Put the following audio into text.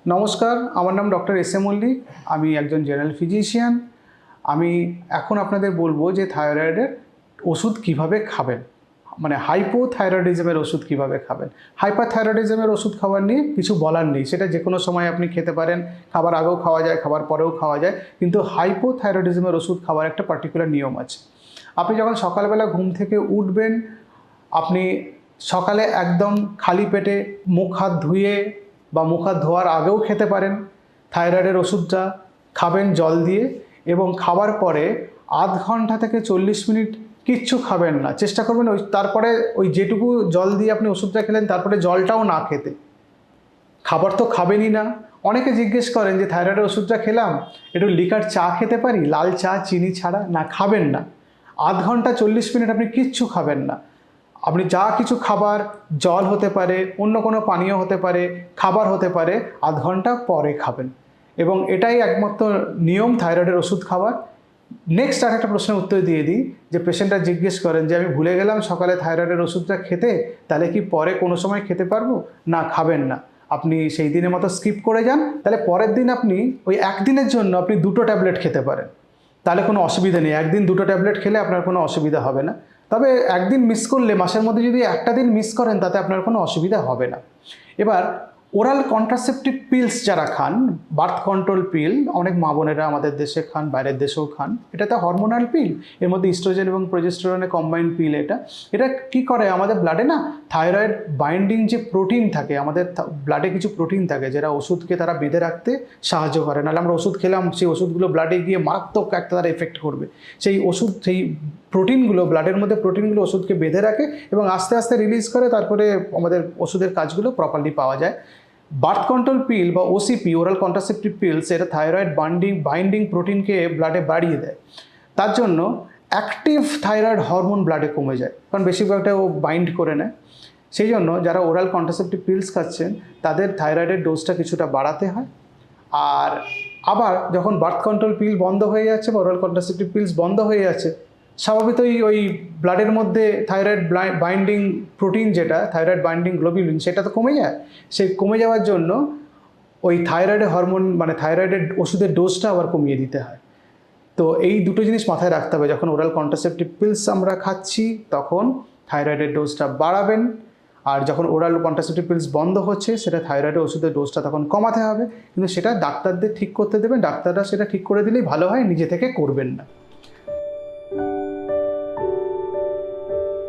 নমস্কার, আমার নাম ডক্টর এস এ মল্লিক। আমি একজন জেনারেল ফিজিশিয়ান। আমি এখন আপনাদের বলবো যে থাইরয়েডের ওষুধ কিভাবে খাবেন, মানে হাইপোথাইরয়েডিজমের ওষুধ কিভাবে খাবেন। হাইপারথাইরয়েডিজমের ওষুধ খাবার নিয়ে কিছু বলার নেই, সেটা যে কোনো সময় আপনি খেতে পারেন, খাবার আগেও খাওয়া যায়, খাবার পরেও খাওয়া যায়। কিন্তু হাইপোথাইরয়েডিজমের ওষুধ খাওয়ার একটা পার্টিকুলার নিয়ম আছে। আপনি যখন সকালবেলা ঘুম থেকে উঠবেন, আপনি সকালে একদম খালি পেটে মুখ হাত ধুয়ে বা মুখ হাত ধোয়ার আগেও খেতে পারেন। থাইরয়েডের ওষুধটা খাবেন জল দিয়ে, এবং খাবার পরে আধ ঘন্টা থেকে 40 মিনিট কিচ্ছু খাবেন না। চেষ্টা করবেন তারপরে ওই যেটুকু জল দিয়ে আপনি ওষুধটা খেলেন তারপরে জলটাও না খেতে। খাবার তো খাবেনই না। অনেকে জিজ্ঞেস করেন যে থাইরয়েডের ওষুধটা খেলাম, একটু লিকার চা খেতে পারি, লাল চা চিনি ছাড়া? না, খাবেন না। আধ ঘন্টা 40 মিনিট আপনি কিচ্ছু খাবেন না। আপনি যা কিছু খাবার, জল হতে পারে, অন্য কোনো পানীয় হতে পারে, খাবার হতে পারে, আধ ঘন্টা পরে খাবেন। এবং এটাই একমাত্র নিয়ম থাইরয়েডের ওষুধ খাবার। নেক্সট আর একটা প্রশ্নের উত্তর দিয়ে দিই, যে পেশেন্টরা জিজ্ঞেস করেন যে আমি ভুলে গেলাম সকালে থাইরয়েডের ওষুধটা খেতে, তাহলে কি পরে কোনো সময় খেতে পারবো? না, খাবেন না। আপনি সেই দিনের মতো স্কিপ করে যান, তাহলে পরের দিন আপনি ওই একদিনের জন্য আপনি 2টো ট্যাবলেট খেতে পারেন। তাহলে কোনো অসুবিধা নেই, একদিন 2টো ট্যাবলেট খেলে আপনার কোনো অসুবিধা হবে না। তবে একদিন মিস করলে, মাসের মধ্যে যদি একটা দিন মিস করেন, তাতে আপনার কোনো অসুবিধা হবে না। এবার ওরাল কন্ট্রাসেপটিভ পিলস যারা খান, বার্থ কন্ট্রোল পিল, অনেক মা বোনেরা আমাদের দেশে খান, বাইরের দেশেও খান। এটা তো হরমোনাল পিল, এর মধ্যে ইস্ট্রোজেন এবং প্রোজেস্টেরনের কম্বাইন্ড পিল। এটা কি করে, আমাদের ব্লাডে না থাইরয়েড বাইন্ডিং যে প্রোটিন থাকে, আমাদের ব্লাডে কিছু প্রোটিন থাকে যেটা ওষুধকে তারা বেঁধে রাখতে সাহায্য করে। নাহলে আমরা ওষুধ খেলাম, সেই ওষুধগুলো ব্লাডে গিয়ে মারাত্মক একটা তারা এফেক্ট করবে। সেই প্রোটিনগুলো, ব্লাডের মধ্যে প্রোটিনগুলো ওষুধকে বেঁধে রাখে এবং আস্তে আস্তে রিলিজ করে, তারপরে আমাদের ওষুধের কাজগুলো প্রপারলি পাওয়া যায়। বার্থ কন্ট্রোল পিল বা ওসিপি, ওরাল কন্ট্রাসেপটিভ পিলস, এটা থাইরয়েড বাইন্ডিং প্রোটিনকে ব্লাডে বাড়িয়ে দেয়। তার জন্য অ্যাক্টিভ থাইরয়েড হরমোন ব্লাডে কমে যায়, কারণ বেশিরভাগটা ও বাইন্ড করে নেয়। সেই জন্য যারা ওরাল কন্ট্রাসেপটিভ পিলস খাচ্ছেন, তাদের থাইরয়েডের ডোজটা কিছুটা বাড়াতে হয়। আর আবার যখন বার্থ কন্ট্রোল পিল বন্ধ হয়ে যাচ্ছে বা ওরাল কন্ট্রাসেপটিভ পিলস বন্ধ হয়ে যাচ্ছে, স্বাভাবিকই ওই ব্লাডের মধ্যে থাইরয়েড বাইন্ডিং প্রোটিন, যেটা থাইরয়েড বাইন্ডিং গ্লোবিউলিন, সেটা তো কমে যায়। সেই কমে যাওয়ার জন্য ওই থাইরয়েডের হরমোন, মানে থাইরয়েডের ওষুধের ডোজটা আবার কমিয়ে দিতে হয়। তো এই দুটো জিনিস মাথায় রাখতে হবে, যখন ওরাল কন্ট্রাসেপটিভ পিলস আমরা খাচ্ছি তখন থাইরয়েডের ডোজটা বাড়াবেন, আর যখন ওরাল কন্ট্রাসেপটিভ পিলস বন্ধ হচ্ছে, সেটা থাইরয়েডের ওষুধের ডোজটা তখন কমাতে হবে। কিন্তু সেটা ডাক্তারদের ঠিক করতে দেবেন, ডাক্তাররা সেটা ঠিক করে দিলেই ভালো হয়, নিজে থেকে করবেন না।